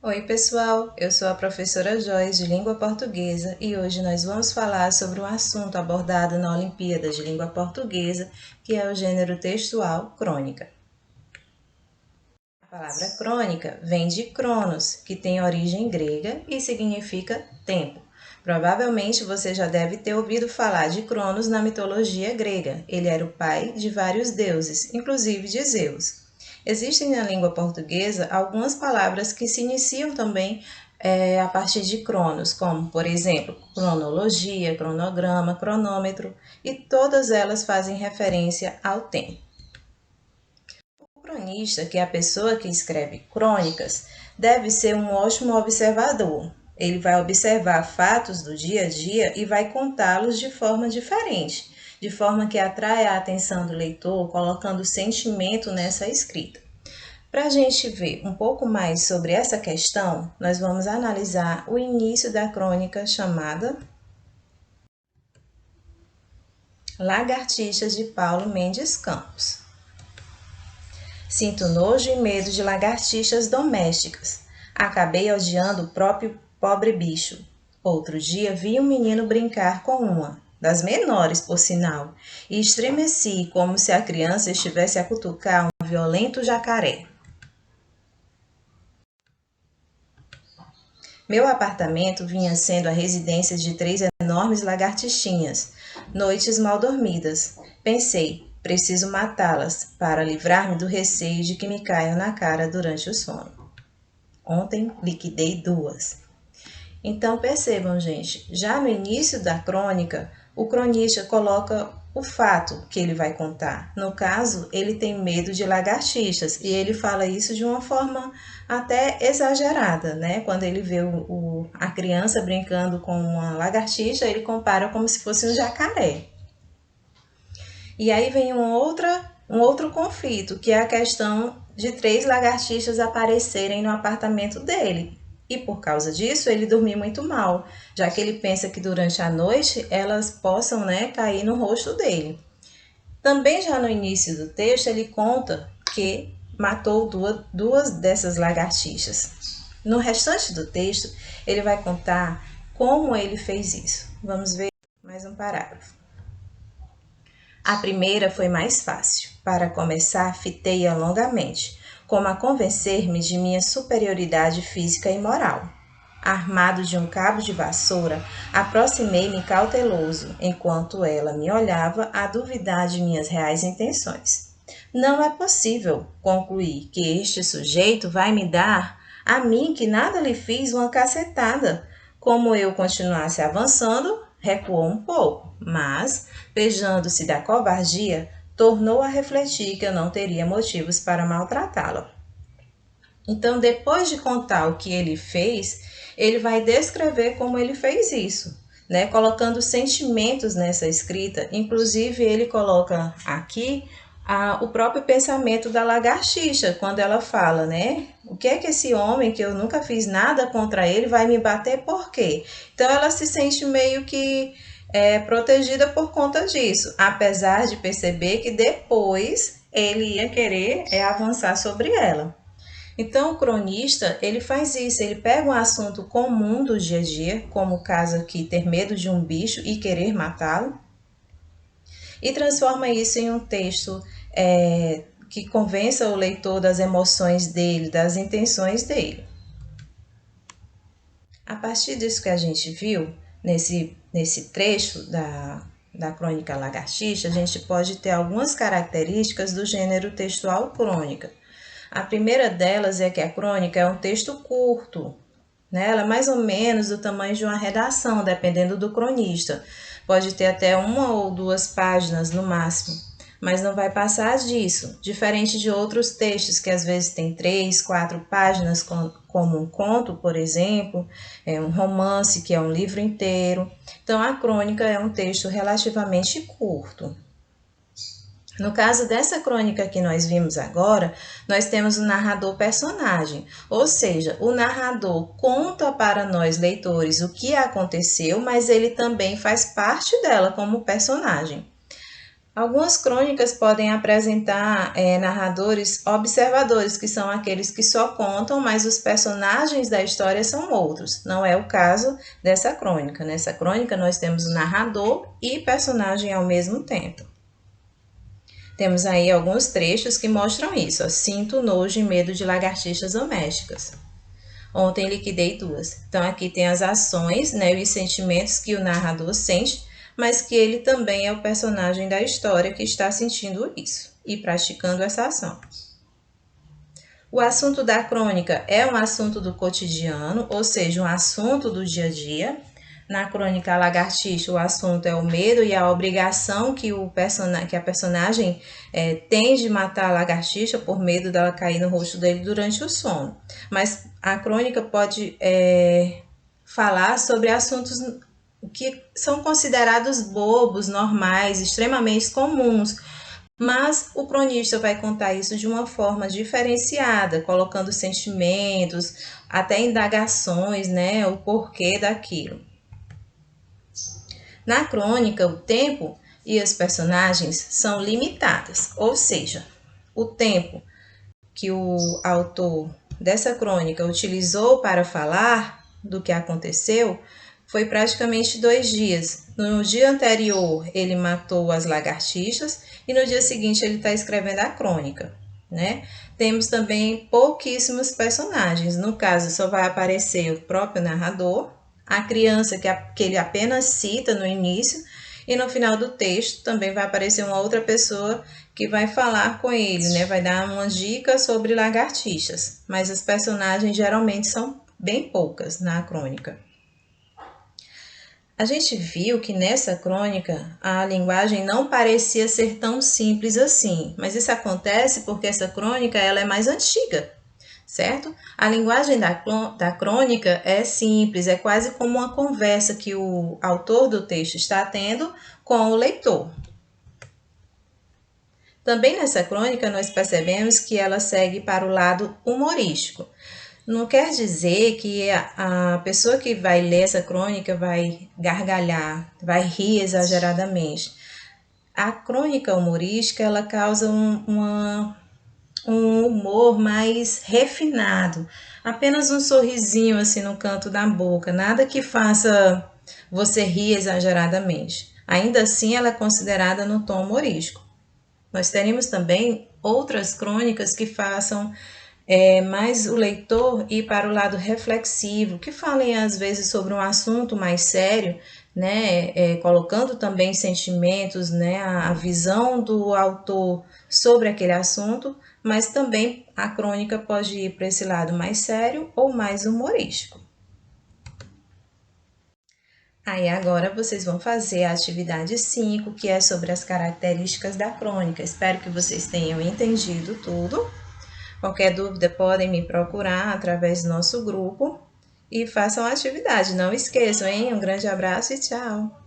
Oi, pessoal! Eu sou a professora Joyce de Língua Portuguesa e hoje nós vamos falar sobre um assunto abordado na Olimpíada de Língua Portuguesa, que é o gênero textual crônica. A palavra crônica vem de cronos, que tem origem grega e significa tempo. Provavelmente você já deve ter ouvido falar de Cronos na mitologia grega. Ele era o pai de vários deuses, inclusive de Zeus. Existem na língua portuguesa algumas palavras que se iniciam também a partir de cronos, como, por exemplo, cronologia, cronograma, cronômetro, e todas elas fazem referência ao tempo. O cronista, que é a pessoa que escreve crônicas, deve ser um ótimo observador. Ele vai observar fatos do dia a dia e vai contá-los de forma diferente, de forma que atrai a atenção do leitor, colocando sentimento nessa escrita. Para a gente ver um pouco mais sobre essa questão, nós vamos analisar o início da crônica chamada Lagartixas, de Paulo Mendes Campos. Sinto nojo e medo de lagartixas domésticas. Acabei odiando o próprio pobre bicho. Outro dia vi um menino brincar com uma, das menores, por sinal, e estremeci como se a criança estivesse a cutucar um violento jacaré. Meu apartamento vinha sendo a residência de 3 enormes lagartixinhas, noites mal dormidas. Pensei, preciso matá-las para livrar-me do receio de que me caiam na cara durante o sono. Ontem liquidei 2. Então percebam, gente, já no início da crônica, o cronista coloca o fato que ele vai contar. No caso, ele tem medo de lagartixas e ele fala isso de uma forma até exagerada, né? Quando ele vê a criança brincando com uma lagartixa, ele compara como se fosse um jacaré. E aí vem um outro conflito, que é a questão de 3 lagartixas aparecerem no apartamento dele. E por causa disso, ele dormiu muito mal, já que ele pensa que durante a noite elas possam, cair no rosto dele. Também já no início do texto, ele conta que matou duas dessas lagartixas. No restante do texto, ele vai contar como ele fez isso. Vamos ver mais um parágrafo. A primeira foi mais fácil. Para começar, fitei-a longamente, como a convencer-me de minha superioridade física e moral. Armado de um cabo de vassoura, aproximei-me cauteloso, enquanto ela me olhava a duvidar de minhas reais intenções. Não é possível, concluí, que este sujeito vai me dar, a mim que nada lhe fiz, uma cacetada. Como eu continuasse avançando, recuou um pouco, mas, pejando-se da covardia, tornou a refletir que eu não teria motivos para maltratá-la. Então, depois de contar o que ele fez, ele vai descrever como ele fez isso, né? Colocando sentimentos nessa escrita. Inclusive, ele coloca aqui o próprio pensamento da lagartixa, quando ela fala, né? O que é que esse homem, que eu nunca fiz nada contra ele, vai me bater por quê? Então, ela se sente meio que protegida por conta disso, apesar de perceber que depois ele ia querer avançar sobre ela. Então, o cronista, ele faz isso, ele pega um assunto comum do dia a dia, como o caso aqui, ter medo de um bicho e querer matá-lo, e transforma isso em um texto que convença o leitor das emoções dele, das intenções dele. A partir disso que a gente viu, nesse trecho da crônica Lagartixa, a gente pode ter algumas características do gênero textual crônica. A primeira delas é que a crônica é um texto curto, né? Ela é mais ou menos do tamanho de uma redação, dependendo do cronista. Pode ter até 1 ou 2 páginas no máximo, mas não vai passar disso, diferente de outros textos que às vezes tem 3, 4 páginas, como um conto, por exemplo, um romance, que é um livro inteiro. Então, a crônica é um texto relativamente curto. No caso dessa crônica que nós vimos agora, nós temos o narrador personagem, ou seja, o narrador conta para nós leitores o que aconteceu, mas ele também faz parte dela como personagem. Algumas crônicas podem apresentar narradores observadores, que são aqueles que só contam, mas os personagens da história são outros. Não é o caso dessa crônica. Nessa crônica nós temos o narrador e personagem ao mesmo tempo. Temos aí alguns trechos que mostram isso. Ó. Sinto nojo e medo de lagartixas domésticas. Ontem liquidei 2. Então aqui tem as ações, né, e os sentimentos que o narrador sente, mas que ele também é o personagem da história que está sentindo isso e praticando essa ação. O assunto da crônica é um assunto do cotidiano, ou seja, um assunto do dia a dia. Na crônica A Lagartixa, o assunto é o medo e a obrigação que a personagem tem de matar a lagartixa por medo dela cair no rosto dele durante o sono. Mas a crônica pode falar sobre assuntos que são considerados bobos, normais, extremamente comuns, mas o cronista vai contar isso de uma forma diferenciada, colocando sentimentos, até indagações, né, o porquê daquilo. Na crônica, o tempo e os personagens são limitados, ou seja, o tempo que o autor dessa crônica utilizou para falar do que aconteceu foi praticamente 2 dias. No dia anterior, ele matou as lagartixas e no dia seguinte ele está escrevendo a crônica, né? Temos também pouquíssimos personagens. No caso, só vai aparecer o próprio narrador, a criança que ele apenas cita no início, e no final do texto também vai aparecer uma outra pessoa que vai falar com ele, né? Vai dar umas dicas sobre lagartixas, mas as personagens geralmente são bem poucas na crônica. A gente viu que nessa crônica a linguagem não parecia ser tão simples assim, mas isso acontece porque essa crônica ela é mais antiga, certo? A linguagem da crônica é simples, é quase como uma conversa que o autor do texto está tendo com o leitor. Também nessa crônica nós percebemos que ela segue para o lado humorístico. Não quer dizer que a pessoa que vai ler essa crônica vai gargalhar, vai rir exageradamente. A crônica humorística ela causa um humor mais refinado, apenas um sorrisinho assim no canto da boca, nada que faça você rir exageradamente. Ainda assim, ela é considerada no tom humorístico. Nós teremos também outras crônicas que façam mais o leitor ir para o lado reflexivo, que falem às vezes sobre um assunto mais sério, né, colocando também sentimentos, né, a visão do autor sobre aquele assunto, mas também a crônica pode ir para esse lado mais sério ou mais humorístico. Aí agora vocês vão fazer a atividade 5, que é sobre as características da crônica. Espero que vocês tenham entendido tudo. Qualquer dúvida podem me procurar através do nosso grupo e façam a atividade. Não esqueçam, hein? Um grande abraço e tchau!